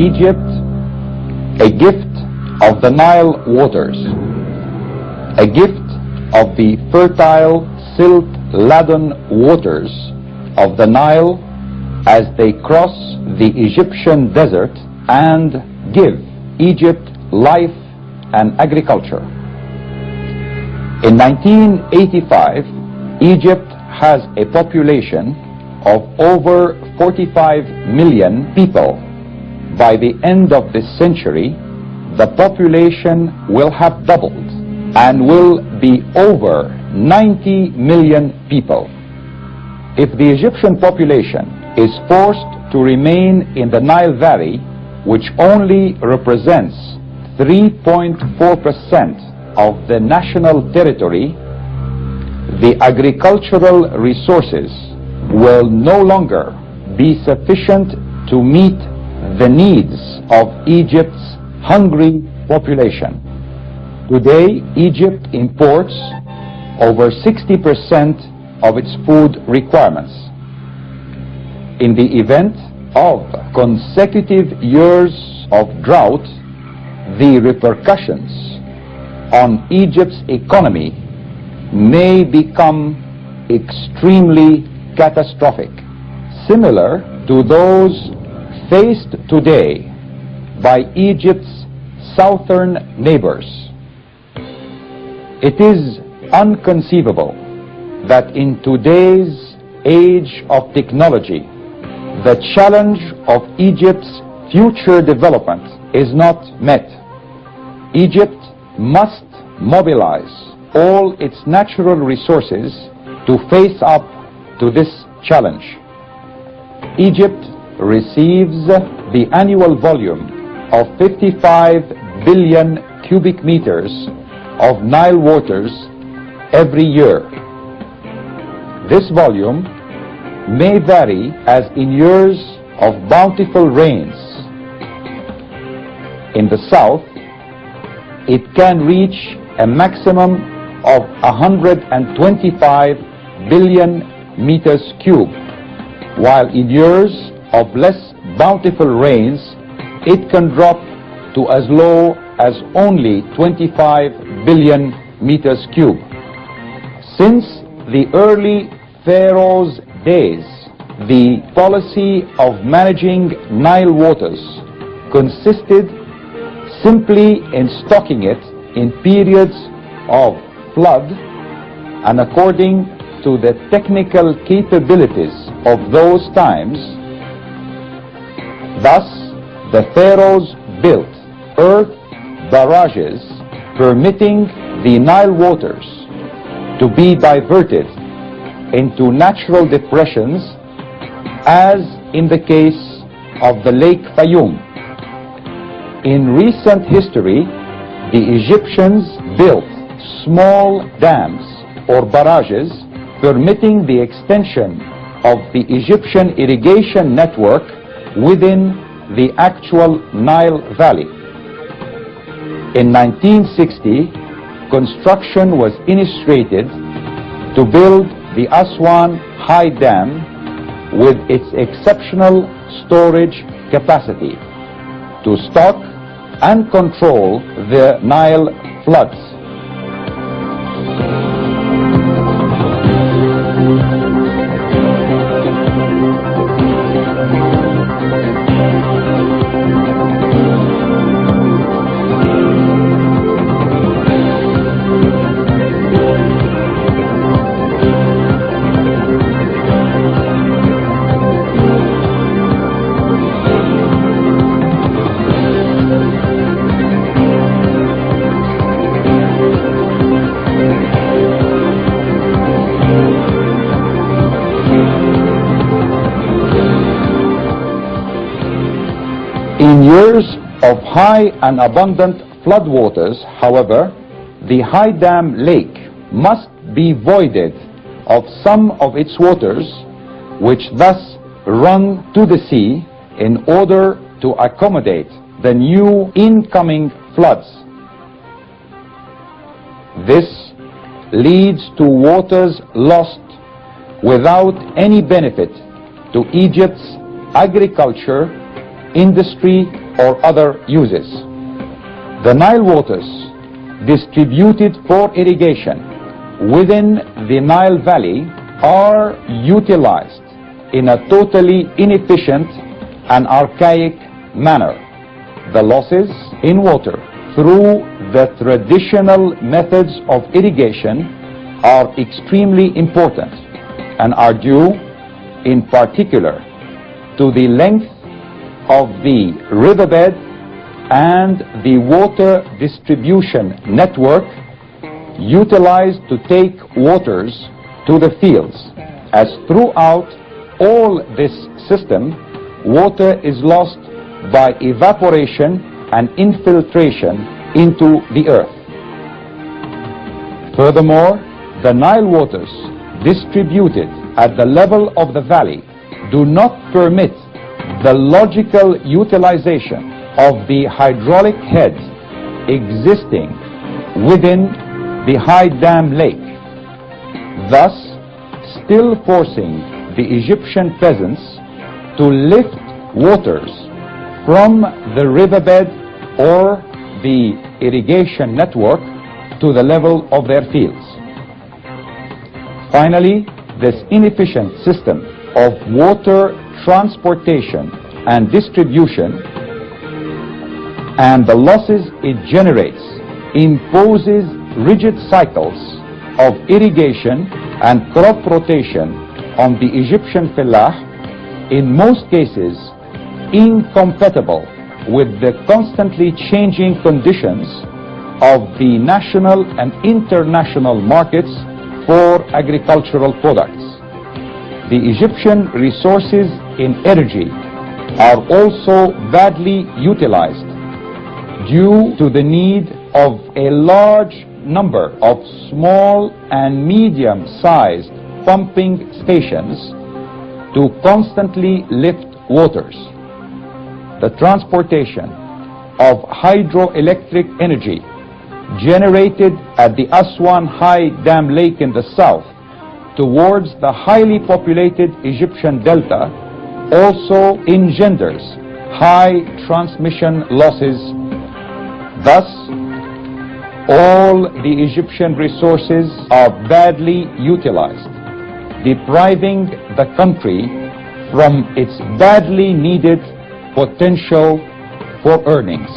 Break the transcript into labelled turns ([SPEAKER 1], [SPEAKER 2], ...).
[SPEAKER 1] Egypt a gift of the Nile waters, a gift of the fertile, silt-laden waters of the Nile as they cross the Egyptian desert and give Egypt life and agriculture. In 1985, Egypt has a population of over 45 million people. By the end of this century, the population will have doubled and will be over 90 million people. If the Egyptian population is forced to remain in the Nile Valley, which only represents 3.4% of the national territory, the agricultural resources will no longer be sufficient to meet the needs of Egypt's hungry population. Today, Egypt imports over 60% of its food requirements. In the event of consecutive years of drought, the repercussions on Egypt's economy may become extremely catastrophic, similar to those faced today by Egypt's southern neighbors. It is unconceivable that in today's age of technology, the challenge of Egypt's future development is not met. Egypt must mobilize all its natural resources to face up to this challenge. Egypt receives the annual volume of 55 billion cubic meters of Nile waters every year. This volume may vary as in years of bountiful rains. In the south, it can reach a maximum of 125 billion meters cubed, while in years of less bountiful rains, it can drop to as low as only 25 billion meters cubed. Since the early Pharaoh's days, the policy of managing Nile waters consisted simply in stocking it in periods of flood and according to the technical capabilities of those times. Thus, the pharaohs built earth barrages permitting the Nile waters to be diverted into natural depressions, as in the case of the Lake Fayoum. In recent history, the Egyptians built small dams or barrages permitting the extension of the Egyptian irrigation network within the actual Nile Valley. In 1960, construction was initiated to build the Aswan High Dam with its exceptional storage capacity to stock and control the Nile floods. In years of high and abundant floodwaters, however, the high dam lake must be voided of some of its waters, which thus run to the sea in order to accommodate the new incoming floods. This leads to waters lost without any benefit to Egypt's agriculture, industry, or other uses. The Nile waters distributed for irrigation within the Nile Valley are utilized in a totally inefficient and archaic manner. The losses in water through the traditional methods of irrigation are extremely important and are due in particular to the length of the riverbed and the water distribution network utilized to take waters to the fields, as throughout all this system, water is lost by evaporation and infiltration into the earth. Furthermore, the Nile waters distributed at the level of the valley do not permit the logical utilization of the hydraulic heads existing within the high dam lake, thus still forcing the Egyptian peasants to lift waters from the riverbed or the irrigation network to the level of their fields. Finally, this inefficient system of water transportation and distribution and the losses it generates imposes rigid cycles of irrigation and crop rotation on the Egyptian fellah, in most cases incompatible with the constantly changing conditions of the national and international markets for agricultural products. The Egyptian resources in energy are also badly utilized due to the need of a large number of small and medium-sized pumping stations to constantly lift waters. The transportation of hydroelectric energy generated at the Aswan High Dam Lake in the south towards the highly populated Egyptian delta also engenders high transmission losses. Thus, all the Egyptian resources are badly utilized, depriving the country from its badly needed potential for earnings.